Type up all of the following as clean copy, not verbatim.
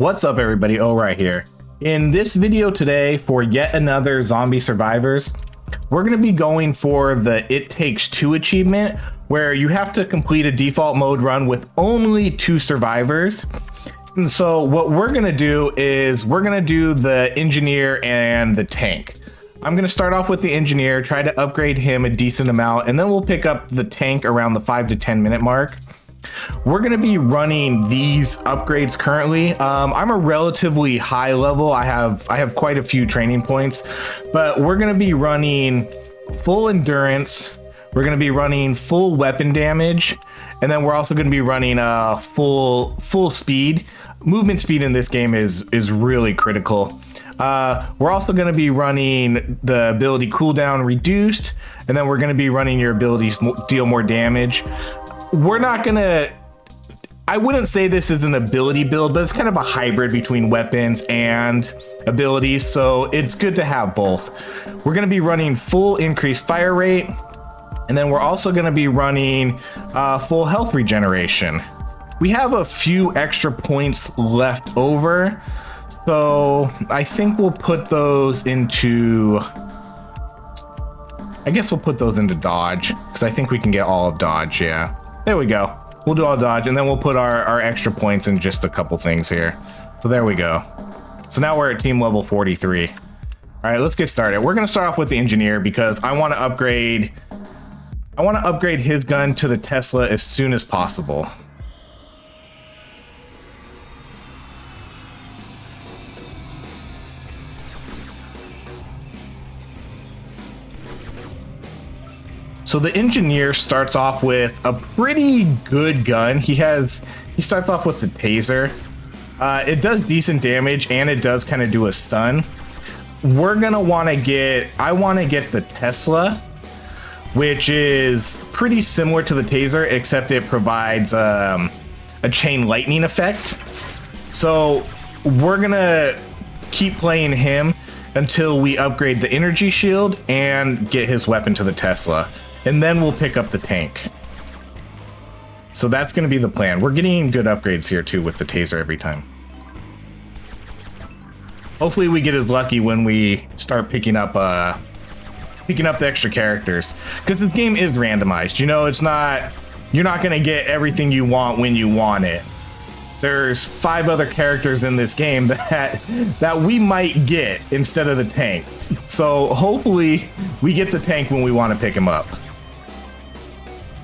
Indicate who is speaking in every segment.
Speaker 1: What's up everybody, right here. In this video today for yet another Zombie Survivors, we're going to be going for the It Takes Two achievement, where you have to complete a default mode run with only 2 survivors. And so what we're going to do is we're going to do the engineer and the tank. I'm going to start off with the engineer, try to upgrade him a decent amount, and then we'll pick up the tank around the 5 to 10 minute mark. We're going to be running these upgrades currently. I'm a relatively high level. I have quite a few training points, but we're going to be running full endurance. We're going to be running full weapon damage, and then we're also going to be running full speed. Movement speed in this game is really critical. We're also going to be running the ability cooldown reduced, and then we're going to be running your abilities deal more damage. We're not gonna, I wouldn't say this is an ability build, but it's kind of a hybrid between weapons and abilities, so it's good to have both. We're gonna be running full increased fire rate, and then we're also gonna be running full health regeneration. We have a few extra points left over, so I think we'll put those into, I guess we'll put those into dodge, because I think we can get all of dodge, yeah. There we go. We'll do all dodge, and then we'll put our extra points in just a couple things here. So there we go. So now we're at team level 43. All right, let's get started. We're gonna start off with the engineer because I want to upgrade his gun to the Tesla as soon as possible. So the engineer starts off with a pretty good gun. He starts off with the taser. It does decent damage and it does kind of do a stun. We're gonna want to get, I want to get the Tesla, which is pretty similar to the taser, except it provides a chain lightning effect. So we're gonna keep playing him until we upgrade the energy shield and get his weapon to the Tesla. And then we'll pick up the tank. So that's going to be the plan. We're getting good upgrades here too with the taser every time. Hopefully we get as lucky when we start picking up the extra characters, because this game is randomized. You know, it's not, you're not going to get everything you want when you want it. There's 5 other characters in this game that we might get instead of the tank. So hopefully we get the tank when we want to pick him up.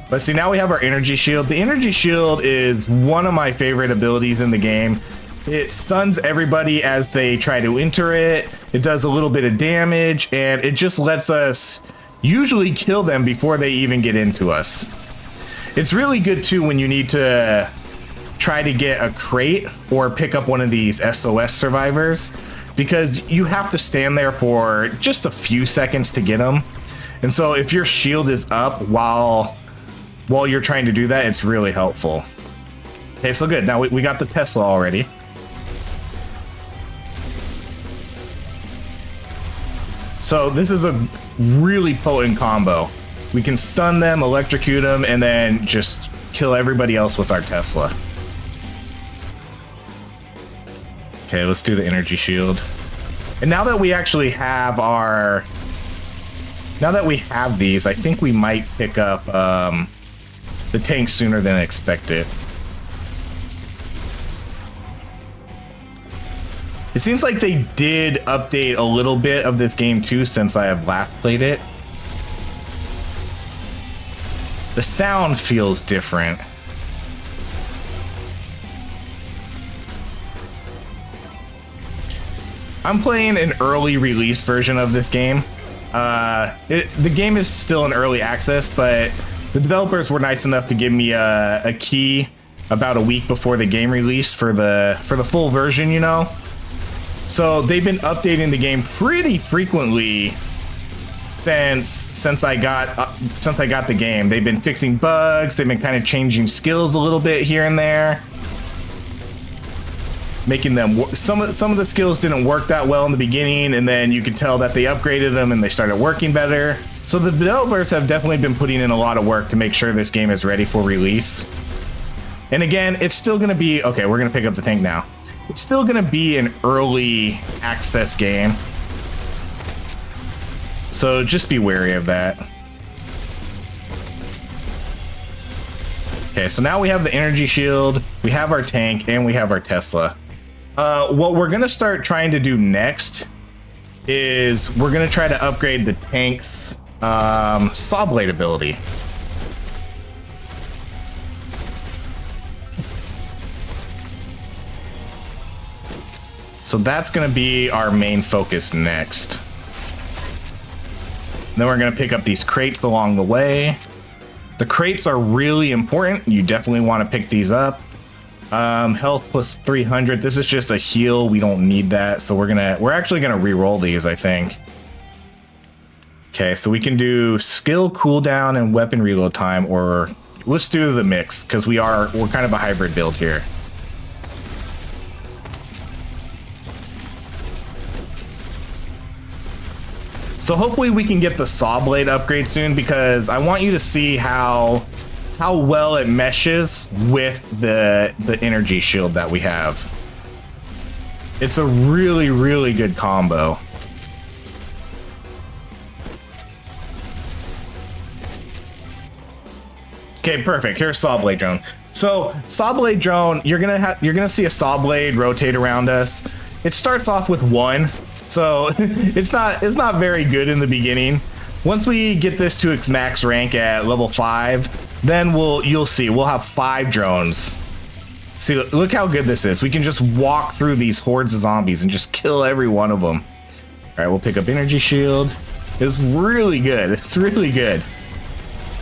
Speaker 1: But see, now we have our energy shield. The energy shield is one of my favorite abilities in the game. It stuns everybody as they try to enter it. It does a little bit of damage, and it just lets us usually kill them before they even get into us. It's really good too when you need to try to get a crate or pick up one of these SOS survivors, because you have to stand there for just a few seconds to get them. And so if your shield is up while you're trying to do that, it's really helpful. Okay, so good. Now we got the Tesla already. So this is a really potent combo. We can stun them, electrocute them, and then just kill everybody else with our Tesla. Okay, let's do the energy shield. And now that we actually have these, I think we might pick up the tank sooner than expected. It seems like they did update a little bit of this game too since I have last played it. The sound feels different. I'm playing an early release version of this game. The game is still in early access, but the developers were nice enough to give me a key about a week before the game released for the full version, you know. So they've been updating the game pretty frequently since I got the game. They've been fixing bugs. They've been kind of changing skills a little bit here and there, making them some of the skills didn't work that well in the beginning, and then you could tell that they upgraded them and they started working better. So the developers have definitely been putting in a lot of work to make sure this game is ready for release. And again, it's still going to be okay. We're going to pick up the tank now. it's still gonna be an early access game. So just be wary of that. Okay, so now we have the energy shield, we have our tank, and we have our Tesla. What we're gonna start trying to do next is we're gonna try to upgrade the tank's saw blade ability. So that's gonna be our main focus next. Then we're gonna pick up these crates along the way. The crates are really important. You definitely want to pick these up. Health plus 300. This is just a heal. We don't need that. So we're actually gonna re-roll these, I think. Okay, so we can do skill cooldown and weapon reload time, or let's do the mix because we're kind of a hybrid build here. So hopefully we can get the saw blade upgrade soon, because I want you to see how well it meshes with the energy shield that we have. It's a really, really good combo. Okay, perfect. Here's saw blade drone. So saw blade drone, you're gonna see a saw blade rotate around us. It starts off with 1. So it's not very good in the beginning. Once we get this to its max rank at level 5, then you'll see we'll have 5 drones. See, look how good this is. We can just walk through these hordes of zombies and just kill every one of them. All right, we'll pick up energy shield. It's really good. It's really good.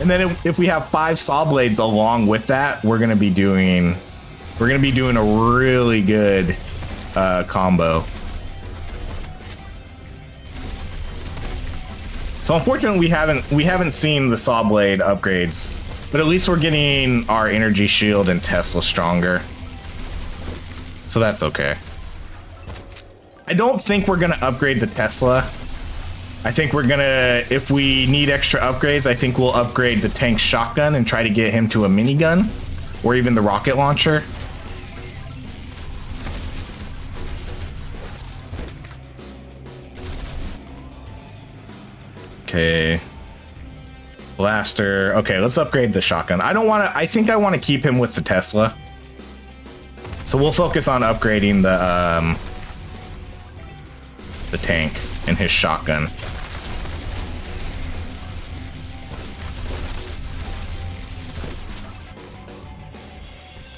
Speaker 1: And then if we have 5 saw blades along with that, we're gonna be doing a really good combo. So unfortunately, we haven't seen the saw blade upgrades, but at least we're getting our energy shield and Tesla stronger. So that's okay. I don't think we're gonna upgrade the Tesla. I think we're gonna, if we need extra upgrades, I think we'll upgrade the tank's shotgun and try to get him to a minigun, or even the rocket launcher. Okay. Blaster. Okay, let's upgrade the shotgun. I think I want to keep him with the Tesla. So we'll focus on upgrading the tank and his shotgun.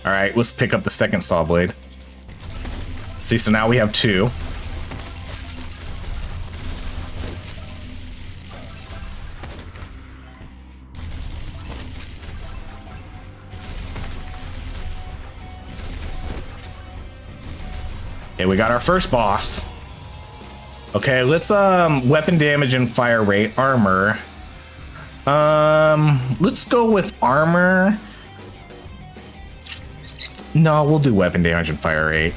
Speaker 1: All right, let's pick up the second saw blade. See, so now we have 2. Okay, we got our first boss. Okay, let's weapon damage and fire rate, armor. Let's go with armor. No, we'll do weapon damage and fire rate.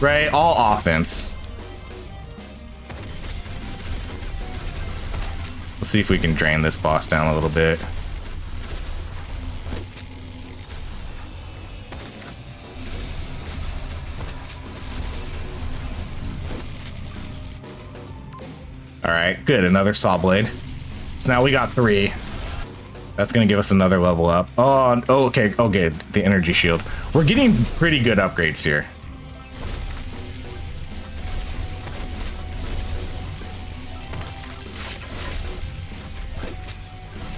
Speaker 1: Right, all offense. Let's see if we can drain this boss down a little bit. All right, good. Another saw blade. So now we got 3. That's gonna give us another level up. Oh, okay. Oh, good. The energy shield. We're getting pretty good upgrades here.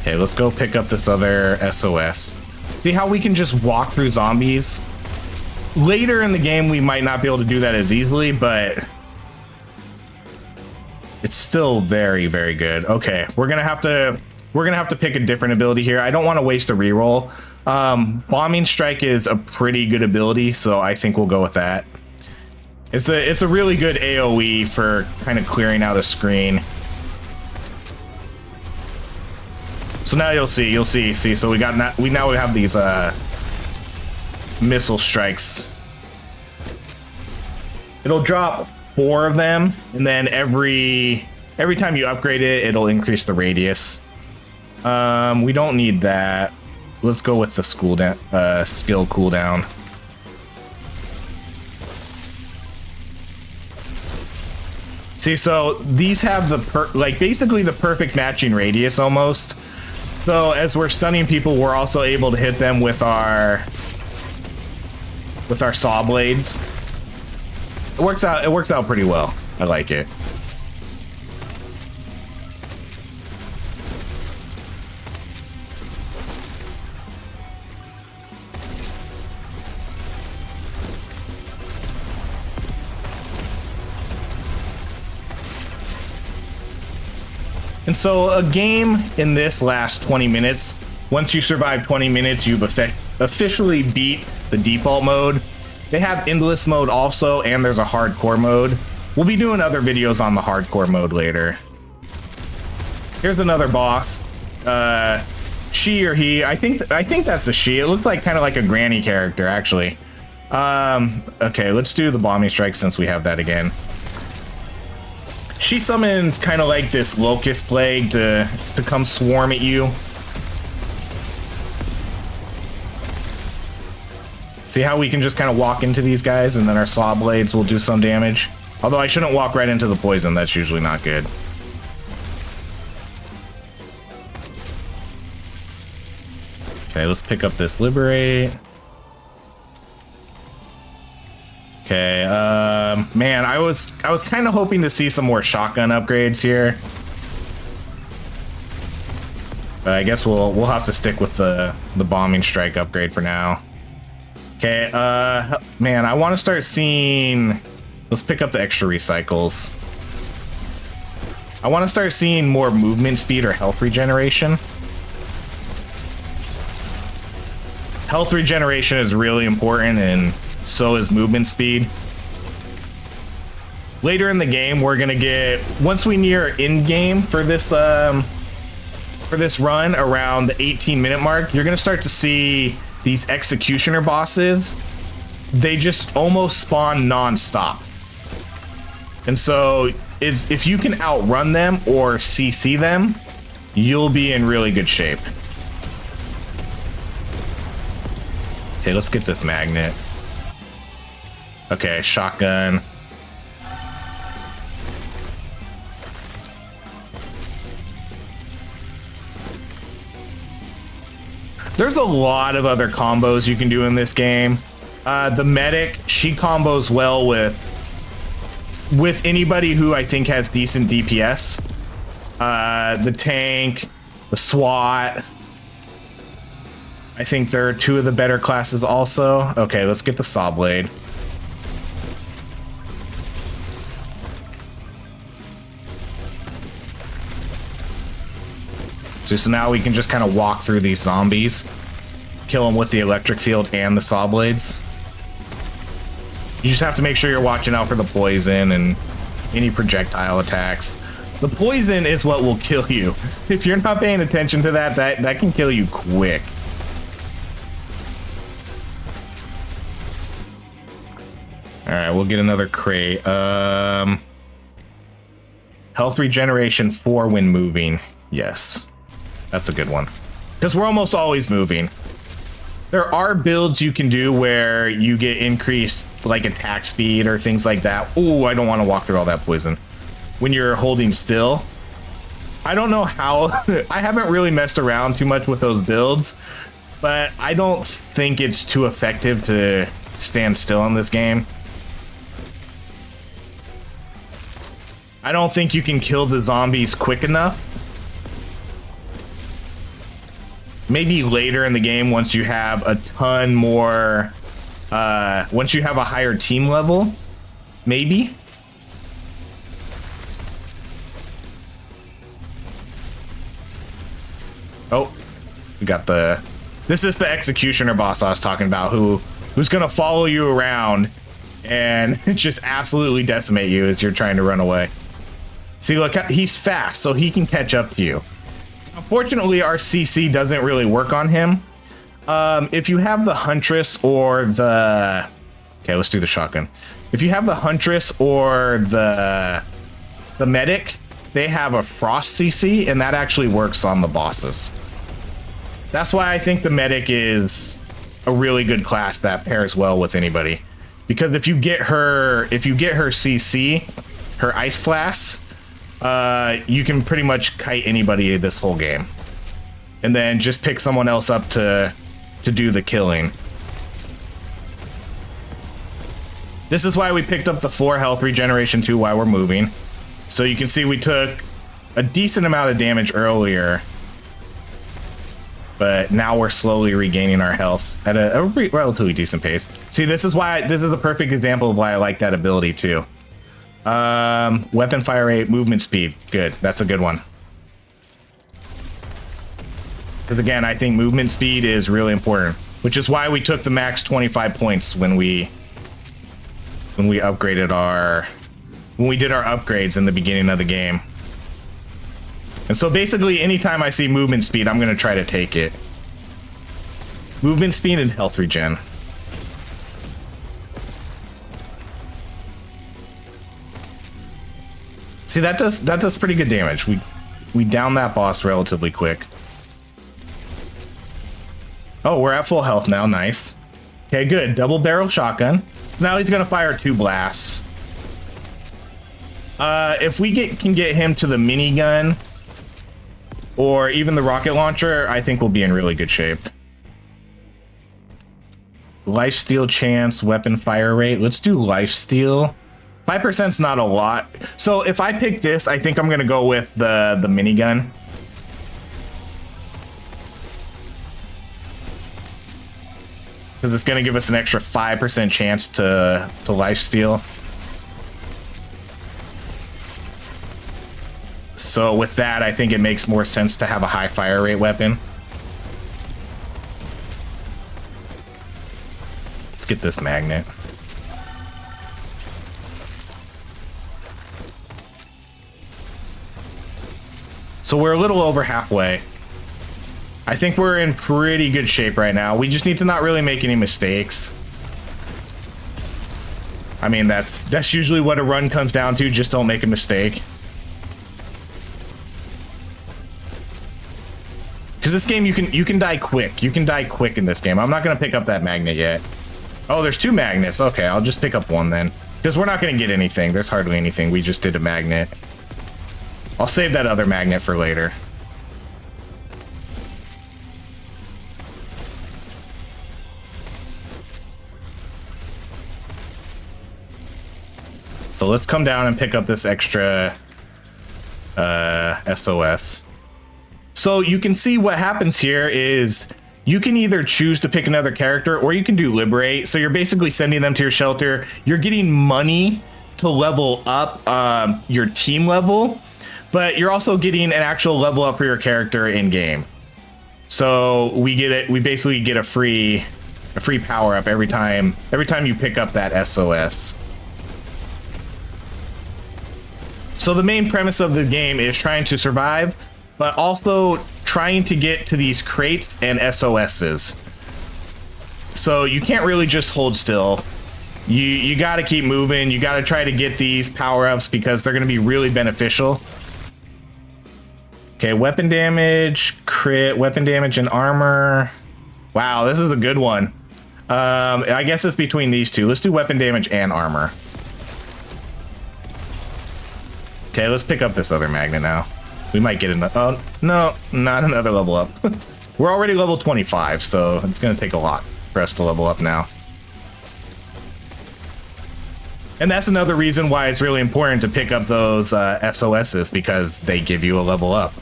Speaker 1: Okay, let's go pick up this other SOS. See how we can just walk through zombies? Later in the game, we might not be able to do that as easily, but it's still very, very good. Okay, we're gonna have to pick a different ability here. I don't want to waste a reroll. Bombing strike is a pretty good ability, so I think we'll go with that. It's a really good AoE for kind of clearing out a screen. So now you'll see. So we now have these missile strikes. It'll drop 4 of them, and then every time you upgrade it, it'll increase the radius. We don't need that. Let's go with the skill cooldown. See, so these have the basically the perfect matching radius almost. So as we're stunning people, we're also able to hit them with our saw blades. It works out pretty well. I like it. And so a game in this lasts 20 minutes. Once you survive 20 minutes, you've officially beat the default mode. They have endless mode also, and there's a hardcore mode. We'll be doing other videos on the hardcore mode later. Here's another boss. She or he, I think that's a she. It looks like kind of like a granny character, actually. Okay, let's do the bombing strike since we have that again. She summons kind of like this locust plague to come swarm at you. See how we can just kind of walk into these guys and then our saw blades will do some damage? Although I shouldn't walk right into the poison, that's usually not good. Okay, let's pick up this liberate. Okay, man, I was kind of hoping to see some more shotgun upgrades here. But I guess we'll have to stick with the bombing strike upgrade for now. Okay, man, I want to start seeing... Let's pick up the extra recycles. I want to start seeing more movement speed or health regeneration. Health regeneration is really important, and so is movement speed. Later in the game, we're gonna get, once we near end game for this run around the 18-minute mark, you're gonna start to see these executioner bosses. They just almost spawn non-stop. And so it's, if you can outrun them or CC them, you'll be in really good shape. Okay, let's get this magnet. Okay, shotgun. There's a lot of other combos you can do in this game. The medic, she combos well with anybody who I think has decent DPS. The tank, the SWAT. I think there are two of the better classes also. Okay, let's get the saw blade. So now we can just kind of walk through these zombies, kill them with the electric field and the saw blades. You just have to make sure you're watching out for the poison and any projectile attacks. The poison is what will kill you. If you're not paying attention to that, that can kill you quick. All right, we'll get another crate. Health regeneration 4 when moving. Yes. That's a good one, because we're almost always moving. There are builds you can do where you get increased like attack speed or things like that. Ooh, I don't want to walk through all that poison. When you're holding still. I don't know how, I haven't really messed around too much with those builds, but I don't think it's too effective to stand still in this game. I don't think you can kill the zombies quick enough. Maybe later in the game, once you have a ton more, once you have a higher team level, maybe. Oh, we got the, this is the executioner boss I was talking about, who's gonna follow you around and just absolutely decimate you as you're trying to run away. See, look, he's fast, so he can catch up to you. Unfortunately, our CC doesn't really work on him. If you have the Huntress or the... Okay, let's do the shotgun. If you have the Huntress or the Medic, they have a Frost CC, and that actually works on the bosses. That's why I think the Medic is a really good class that pairs well with anybody. Because if you get her CC, her ice flasks, you can pretty much kite anybody this whole game. And then just pick someone else up to do the killing. This is why we picked up the 4 health regeneration too while we're moving. So you can see we took a decent amount of damage earlier, but now we're slowly regaining our health at a relatively decent pace. See, this is a perfect example of why I like that ability too. Weapon fire rate, movement speed. Good, that's a good one. Because again, I think movement speed is really important, which is why we took the max 25 points when we upgraded when we did our upgrades in the beginning of the game. And so basically anytime I see movement speed, I'm going to try to take it. Movement speed and health regen. See, that does pretty good damage. We down that boss relatively quick. Oh, we're at full health now. Nice. Okay, good. Double barrel shotgun. Now he's gonna fire 2 blasts. If we can get him to the minigun or even the rocket launcher, I think we'll be in really good shape. Lifesteal chance, weapon fire rate. Let's do lifesteal. 5%'s not a lot. So if I pick this, I think I'm gonna go with the minigun. Because it's going to give us an extra 5% chance to lifesteal. So with that, I think it makes more sense to have a high fire rate weapon. Let's get this magnet. So we're a little over halfway. I think we're in pretty good shape right now. We just need to not really make any mistakes. I mean, that's usually what a run comes down to. Just don't make a mistake. Because this game, you can die quick. You can die quick in this game. I'm not going to pick up that magnet yet. Oh, there's 2 magnets. Okay, I'll just pick up 1 then. Because we're not going to get anything. There's hardly anything. We just did a magnet. I'll save that other magnet for later. So let's come down and pick up this extra SOS. So you can see what happens here is you can either choose to pick another character or you can do liberate. So you're basically sending them to your shelter. You're getting money to level up your team level, but you're also getting an actual level up for your character in game. So we basically get a free power up every time you pick up that SOS. So the main premise of the game is trying to survive, but also trying to get to these crates and SOSs. So you can't really just hold still. You got to keep moving. You got to try to get these power-ups because they're going to be really beneficial. Okay, weapon damage, crit, weapon damage, and armor. Wow, this is a good one. I guess it's between these two. Let's do weapon damage and armor. Okay, let's pick up this other magnet now. We might get another. Oh, no, not another level up. We're already level 25, so it's going to take a lot for us to level up now. And that's another reason why it's really important to pick up those SOSs, because they give you a level up.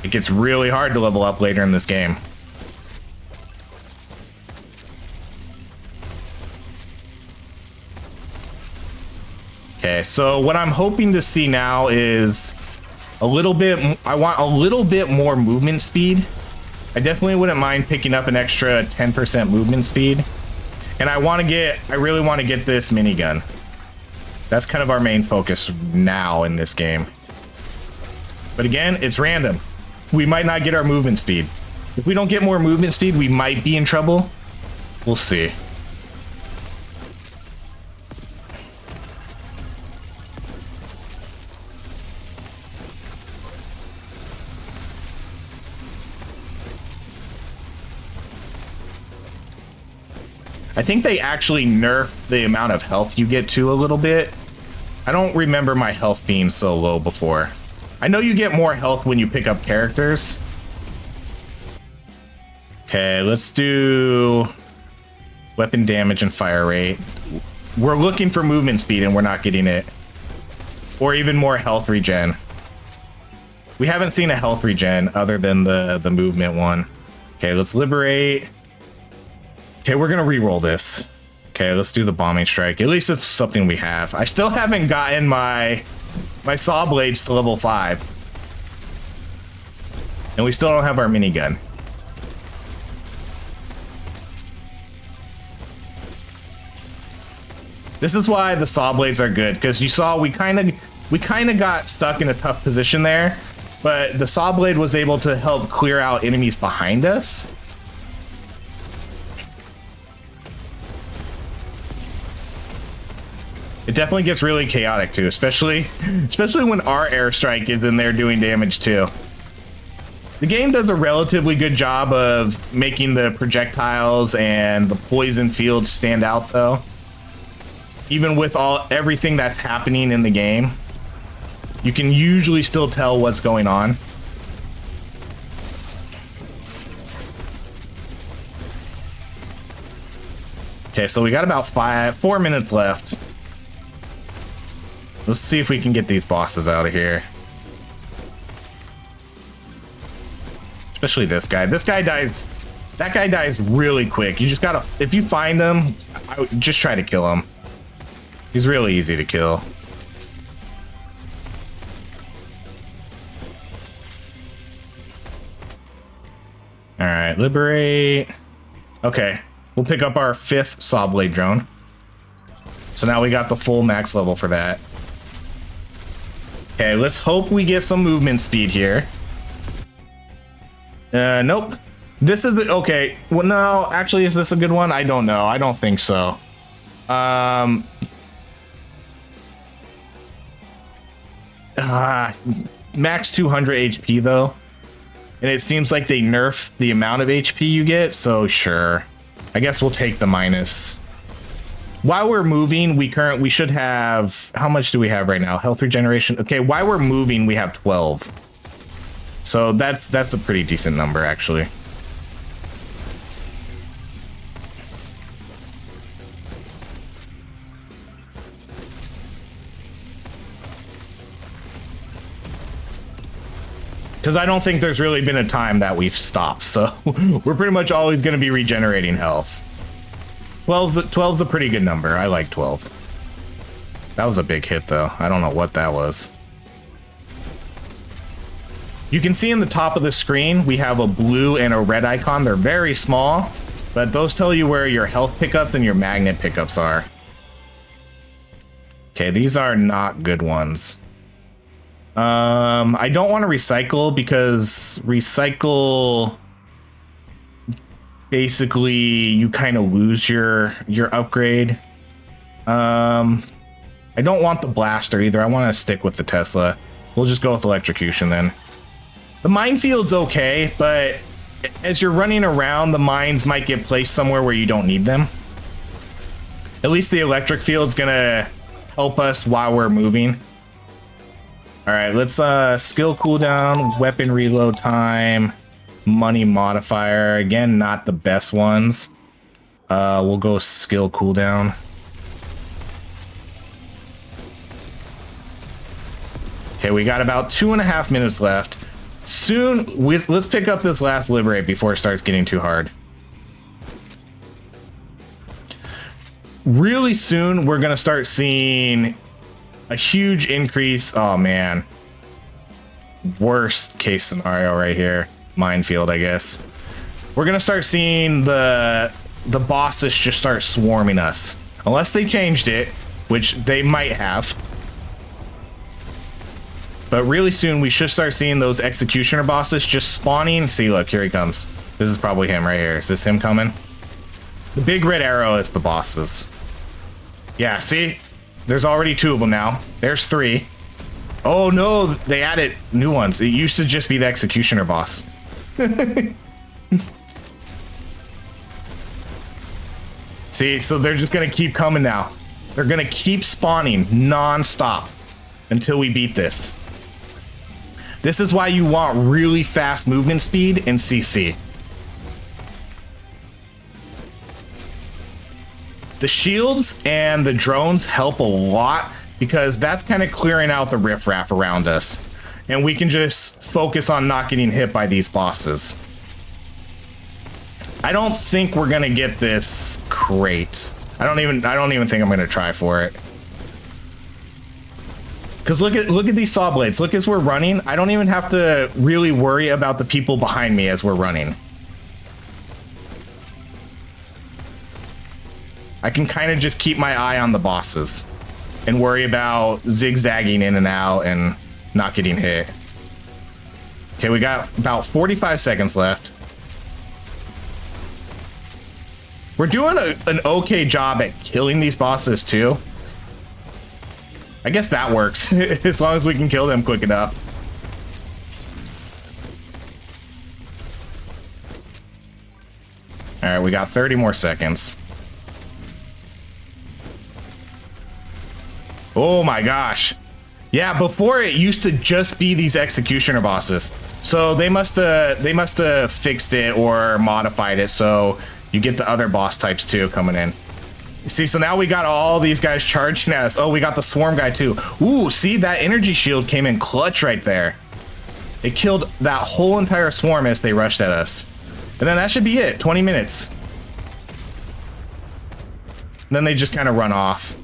Speaker 1: It gets really hard to level up later in this game. Okay, so what I'm hoping to see now is a little bit, I want a little bit more movement speed. I definitely wouldn't mind picking up an extra 10% movement speed. And I really want to get this minigun. That's kind of our main focus now in this game. But again, it's random. We might not get our movement speed. If we don't get more movement speed, we might be in trouble. We'll see. I think they actually nerfed the amount of health you get to a little bit. I don't remember my health being so low before. I know you get more health when you pick up characters. Okay, let's do weapon damage and fire rate. We're looking for movement speed and we're not getting it. Or even more health regen. We haven't seen a health regen other than the movement one. Okay, let's liberate. Okay, we're gonna re-roll this. Okay, let's do the bombing strike. At least it's something we have. I still haven't gotten my saw blades to level 5. And we still don't have our minigun. This is why the saw blades are good, because you saw we kind of got stuck in a tough position there, but the saw blade was able to help clear out enemies behind us. It definitely gets really chaotic too, especially when our airstrike is in there doing damage too. The game does a relatively good job of making the projectiles and the poison fields stand out though. Even with everything that's happening in the game, you can usually still tell what's going on. Okay, so we got about 4 minutes left. Let's see if we can get these bosses out of here. Especially this guy. This guy dies. That guy dies really quick. You just gotta, if you find him, I would just try to kill him. He's really easy to kill. All right, liberate. Okay, we'll pick up our 5th saw blade drone. So now we got the full max level for that. Okay, let's hope we get some movement speed here. Nope. This is the, okay. Well, no, actually, is this a good one? I don't know. I don't think so. Max 200 HP though. And it seems like they nerf the amount of HP you get, so sure. I guess we'll take the minus. While we're moving, we should have, how much do we have right now? Health regeneration. Okay, while we're moving, we have 12. So that's a pretty decent number, actually. Because I don't think there's really been a time that we've stopped, so we're pretty much always going to be regenerating health. 12's a pretty good number. I like 12. That was a big hit, though. I don't know what that was. You can see in the top of the screen, we have a blue and a red icon. They're very small, but those tell you where your health pickups and your magnet pickups are. Okay, these are not good ones. I don't want to recycle because recycle, basically you kind of lose your upgrade. I don't want the blaster either. I want to stick with the Tesla. We'll just go with electrocution then. The minefield's okay, but as you're running around, the mines might get placed somewhere where you don't need them. At least the electric field's gonna help us while we're moving. All right, let's skill cooldown, weapon reload time, money modifier. Again, not the best ones. We'll go skill cooldown. Okay, we got about 2.5 minutes left. Soon, let's pick up this last liberate before it starts getting too hard. Really soon, we're gonna start seeing a huge increase. Oh man, worst case scenario right here. Minefield, I guess. We're gonna start seeing the bosses just start swarming us, unless they changed it, which they might have. But really soon we should start seeing those executioner bosses just spawning. See, look, here he comes. This is probably him right here. Is this him coming? The big red arrow is the bosses. Yeah, see? There's already 2 of them now. There's 3. Oh no, they added new ones. It used to just be the executioner boss. See, so they're just gonna keep coming now. They're gonna keep spawning non-stop until we beat this. This is why you want really fast movement speed and CC. The shields and the drones help a lot because that's kind of clearing out the riffraff around us. And we can just focus on not getting hit by these bosses. I don't think we're gonna get this crate. I don't even think I'm gonna try for it. Cause look at these saw blades. Look, as we're running, I don't even have to really worry about the people behind me as we're running. I can kind of just keep my eye on the bosses and worry about zigzagging in and out and not getting hit. Okay, we got about 45 seconds left. We're doing an okay job at killing these bosses too. I guess that works, as long as we can kill them quick enough. All right, we got 30 more seconds. Oh my gosh. Yeah, before it used to just be these executioner bosses. So they must have fixed it or modified it so you get the other boss types too coming in. You see, so now we got all these guys charging at us. Oh, we got the swarm guy too. Ooh, see, that energy shield came in clutch right there. It killed that whole entire swarm as they rushed at us. And then that should be it, 20 minutes. And then they just kind of run off.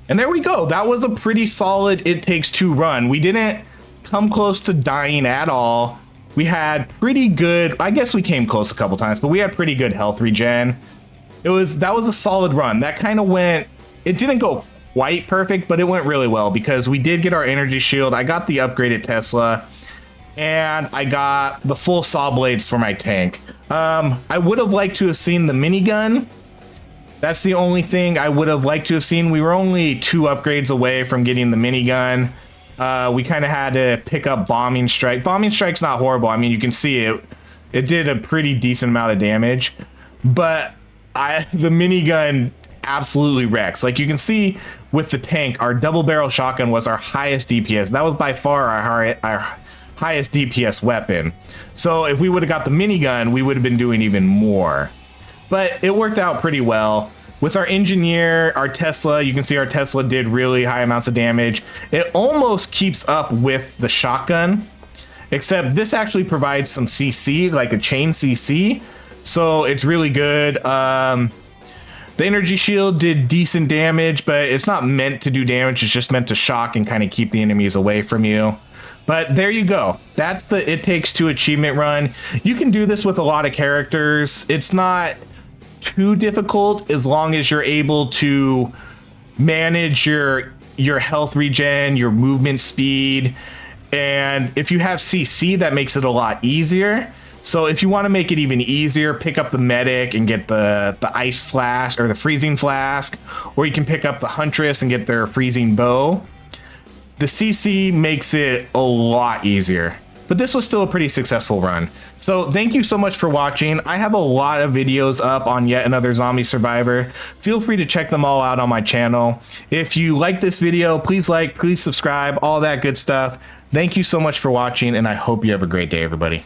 Speaker 1: And there we go. That was a pretty solid It Takes Two run. We didn't come close to dying at all. We had pretty good, I guess we came close a couple times, but we had pretty good health regen. That was a solid run. That kind of went, it didn't go quite perfect, but it went really well because we did get our energy shield. I got the upgraded Tesla and I got the full saw blades for my tank. I would have liked to have seen the minigun. That's the only thing I would have liked to have seen. We were only 2 upgrades away from getting the minigun. We kind of had to pick up bombing strike. Bombing strike's not horrible. I mean, you can see it. It did a pretty decent amount of damage, but the minigun absolutely wrecks. Like you can see with the tank, our double barrel shotgun was our highest DPS. That was by far our highest DPS weapon. So if we would have got the minigun, we would have been doing even more. But it worked out pretty well. With our engineer, our Tesla, you can see our Tesla did really high amounts of damage. It almost keeps up with the shotgun, except this actually provides some CC, like a chain CC. So it's really good. The energy shield did decent damage, but it's not meant to do damage. It's just meant to shock and kind of keep the enemies away from you. But there you go. That's the It Takes Two achievement run. You can do this with a lot of characters. It's not too difficult as long as you're able to manage your health regen, your movement speed, and if you have CC, that makes it a lot easier. So if you want to make it even easier, pick up the medic and get the ice flask or the freezing flask, or you can pick up the huntress and get their freezing bow. The CC makes it a lot easier. But this was still a pretty successful run. So thank you so much for watching. I have a lot of videos up on Yet Another Zombie Survivor. Feel free to check them all out on my channel. If you like this video, please like, please subscribe, all that good stuff. Thank you so much for watching, and I hope you have a great day, everybody.